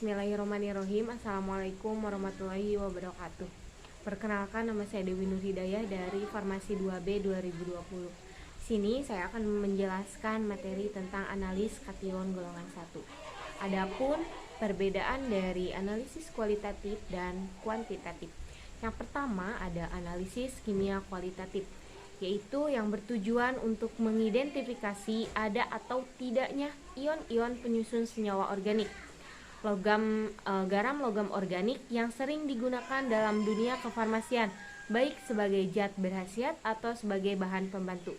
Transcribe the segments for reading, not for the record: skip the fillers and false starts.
Bismillahirrahmanirrahim. Assalamualaikum warahmatullahi wabarakatuh. Perkenalkan, nama saya Dewi Nur Hidayah dari Farmasi 2B 2020. Sini saya akan menjelaskan materi tentang analis kation golongan 1. Adapun perbedaan dari analisis kualitatif dan kuantitatif. Yang pertama ada analisis kimia kualitatif, yaitu yang bertujuan untuk mengidentifikasi ada atau tidaknya ion-ion penyusun senyawa organik, garam logam organik yang sering digunakan dalam dunia kefarmasian, baik sebagai zat berkhasiat atau sebagai bahan pembantu.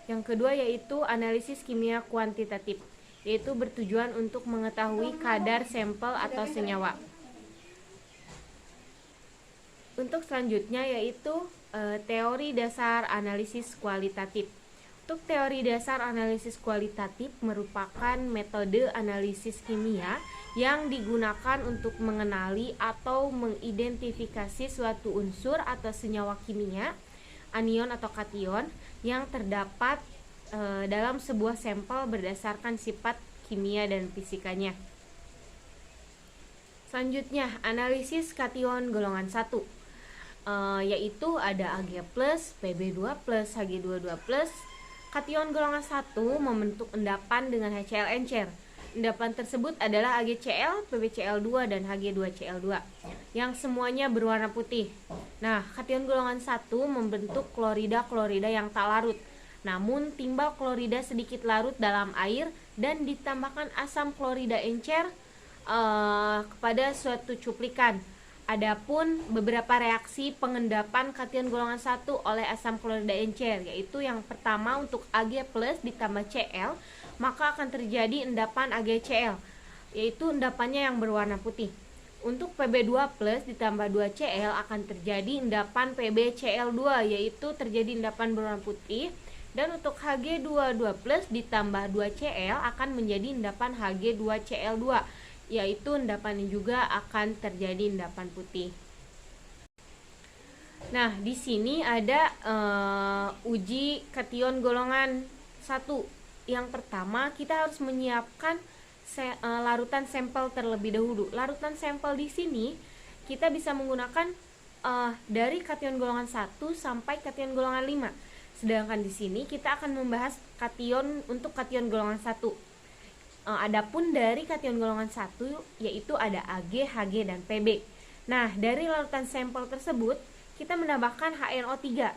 Yang kedua yaitu analisis kimia kuantitatif, yaitu bertujuan untuk mengetahui kadar sampel atau senyawa. Untuk selanjutnya yaitu teori dasar analisis kualitatif. Untuk teori dasar analisis kualitatif merupakan metode analisis kimia yang digunakan untuk mengenali atau mengidentifikasi suatu unsur atau senyawa kimia, anion atau kation yang terdapat dalam sebuah sampel berdasarkan sifat kimia dan fisikanya. Selanjutnya, analisis kation golongan 1. Yaitu ada Ag+, Pb2+, Hg22+. Kation golongan 1 membentuk endapan dengan HCl encer. Endapan tersebut adalah AgCl, PbCl2 dan Hg2Cl2 yang semuanya berwarna putih. Nah, kation golongan 1 membentuk klorida-klorida yang tak larut. Namun timbal klorida sedikit larut dalam air dan ditambahkan asam klorida encer kepada suatu cuplikan. Adapun beberapa reaksi pengendapan kation golongan 1 oleh asam klorida encer, yaitu yang pertama untuk Ag+ ditambah Cl, maka akan terjadi endapan AgCl, yaitu endapannya yang berwarna putih. Untuk Pb2+ ditambah 2Cl akan terjadi endapan PbCl2, yaitu terjadi endapan berwarna putih. Dan untuk Hg22+ ditambah 2Cl akan menjadi endapan Hg2Cl2, yaitu endapan juga akan terjadi endapan putih. Nah, di sini ada uji kation golongan 1. Yang pertama, kita harus menyiapkan larutan sampel terlebih dahulu. Larutan sampel di sini kita bisa menggunakan dari kation golongan 1 sampai kation golongan 5. Sedangkan di sini kita akan membahas kation untuk kation golongan 1. Adapun dari kation golongan 1 yaitu ada Ag, Hg, dan Pb. Nah, dari larutan sampel tersebut kita menambahkan HNO3.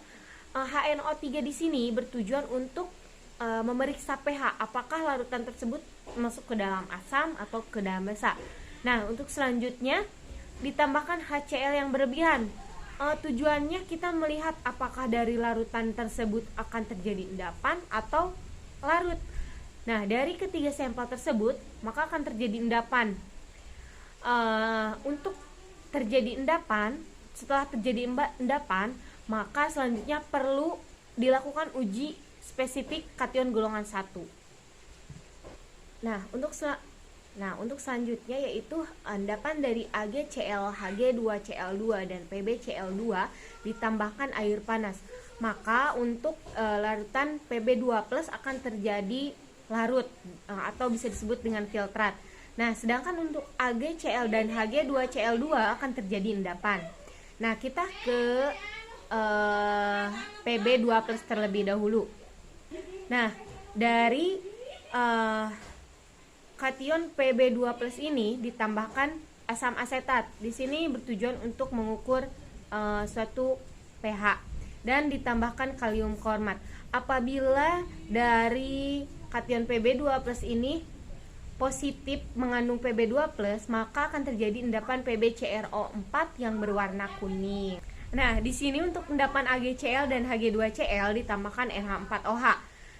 HNO3 di sini bertujuan untuk memeriksa pH, apakah larutan tersebut masuk ke dalam asam atau ke dalam basa. Nah, untuk selanjutnya ditambahkan HCl yang berlebihan. Tujuannya kita melihat apakah dari larutan tersebut akan terjadi endapan atau larut. Nah, dari ketiga sampel tersebut maka akan terjadi endapan. Untuk terjadi endapan, setelah terjadi endapan, maka selanjutnya perlu dilakukan uji spesifik kation golongan 1. Nah, untuk selanjutnya yaitu endapan dari AgCl, Hg2Cl2 dan PbCl2 ditambahkan air panas. Maka untuk larutan Pb2+ akan terjadi larut atau bisa disebut dengan filtrat. Nah, sedangkan untuk AgCl dan Hg2Cl2 akan terjadi endapan. Nah, kita ke Pb2+ terlebih dahulu. Nah, dari kation Pb2+ ini ditambahkan asam asetat. Di sini bertujuan untuk mengukur suatu pH dan ditambahkan kalium kormat. Apabila dari kation Pb2+ ini positif mengandung Pb2+, maka akan terjadi endapan PbCrO4 yang berwarna kuning. Nah, di sini untuk endapan AgCl dan Hg2Cl ditambahkan NH4OH.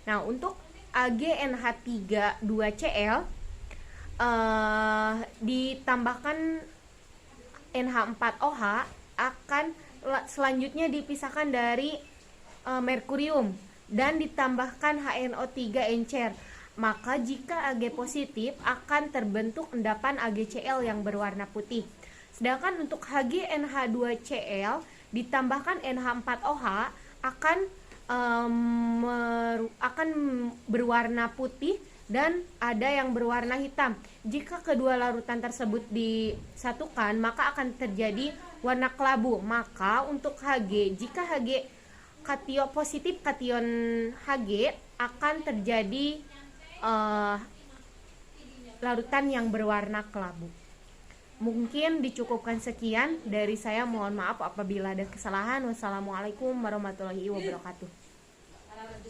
Nah, untuk AgNH3 2Cl ditambahkan NH4OH akan selanjutnya dipisahkan dari merkurium dan ditambahkan HNO3 encer. Maka jika Ag positif akan terbentuk endapan AgCl yang berwarna putih. Sedangkan untuk HgNH2Cl ditambahkan NH4OH akan berwarna putih dan ada yang berwarna hitam. Jika kedua larutan tersebut disatukan, maka akan terjadi warna kelabu. Maka untuk Hg, jika Hg kation positif kation Hg, akan terjadi larutan yang berwarna kelabu. Mungkin dicukupkan sekian dari saya, mohon maaf apabila ada kesalahan. Wassalamualaikum warahmatullahi wabarakatuh.